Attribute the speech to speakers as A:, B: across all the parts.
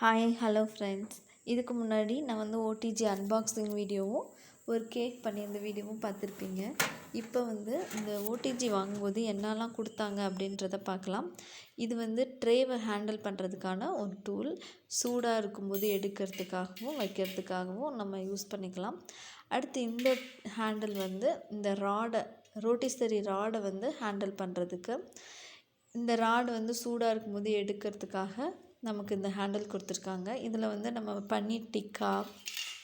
A: Hi hello friends. இதுக்கு முன்னாடி நான் வந்து ஓடிஜி அன்பாக்சிங் வீடியோவும் ஒரு கேக் பண்ணியிருந்த வீடியோவும் பார்த்துருப்பீங்க. இப்போ வந்து இந்த ஓடிஜி வாங்கும்போது என்னெல்லாம் கொடுத்தாங்க அப்படின்றத பார்க்கலாம். இது வந்து ட்ரேவை ஹேண்டில் பண்ணுறதுக்கான ஒரு டூல். சூடாக இருக்கும்போது எடுக்கிறதுக்காகவும் வைக்கிறதுக்காகவும் நம்ம யூஸ் பண்ணிக்கலாம். அடுத்து இந்த ஹேண்டில் வந்து இந்த ரோட்டிசரி ராடை வந்து ஹேண்டில் பண்ணுறதுக்கு. இந்த ராடு வந்து சூடாக இருக்கும்போது எடுக்கிறதுக்காக நமக்கு இந்த ஹேண்டில் கொடுத்துருக்காங்க. இதில் வந்து நம்ம பன்னீர் டிக்கா,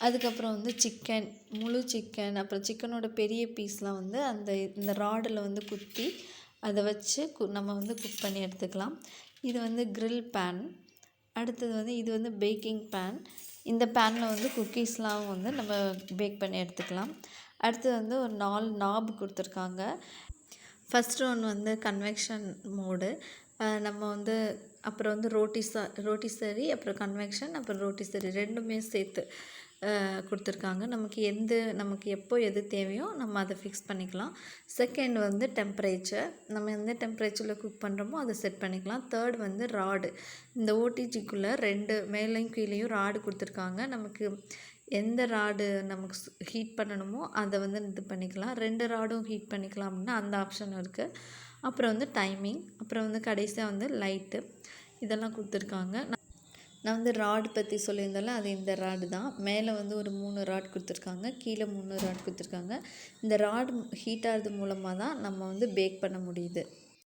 A: அதுக்கப்புறம் வந்து சிக்கன், முழு சிக்கன், அப்புறம் சிக்கனோட பெரிய பீஸ்லாம் வந்து இந்த ராடில் வந்து குத்தி அதை வச்சு நம்ம வந்து குக் பண்ணி எடுத்துக்கலாம். இது வந்து க்ரில் பேன். அடுத்தது வந்து இது வந்து பேக்கிங் பேன். இந்த பேனில் வந்து குக்கீஸ்லாம் வந்து நம்ம பேக் பண்ணி எடுத்துக்கலாம். அடுத்தது வந்து ஒரு 4 நாப் கொடுத்துருக்காங்க. ஃபஸ்ட்டு ஒன்று வந்து கன்வெக்ஷன் மோடு. நம்ம வந்து அப்புறம் வந்து ரோட்டிசரி, அப்புறம் கன்வெக்ஷன், அப்புறம் ரோட்டிசரி ரெண்டுமே சேர்த்து கொடுத்துருக்காங்க. நமக்கு எப்போ எது தேவையோ நம்ம அதை ஃபிக்ஸ் பண்ணிக்கலாம். செகண்ட் வந்து டெம்பரேச்சர். நம்ம எந்த டெம்பரேச்சரில் குக் பண்ணுறோமோ அதை செட் பண்ணிக்கலாம். தேர்ட் வந்து ராடு. இந்த ஓடிஜிக்குள்ளே 2 மேலேயும் கீழேயும் ராடு கொடுத்துருக்காங்க. நமக்கு எந்த ராடு நமக்கு ஹீட் பண்ணணுமோ அதை வந்து இது பண்ணிக்கலாம். 2 ராடும் ஹீட் பண்ணிக்கலாம் அப்படின்னா அந்த ஆப்ஷன் இருக்குது. அப்புறம் வந்து டைமிங், அப்புறம் வந்து கடைசியாக வந்து லைட்டு, இதெல்லாம் கொடுத்துருக்காங்க. நான் வந்து ராடு பற்றி சொல்லியிருந்தாலும் அது இந்த ராடு தான். மேலே வந்து ஒரு 3 ராட் கொடுத்துருக்காங்க, கீழே 3 ராட் கொடுத்துருக்காங்க. இந்த ராடு ஹீட் ஆகிறது மூலமாக தான் நம்ம வந்து பேக் பண்ண முடியுது.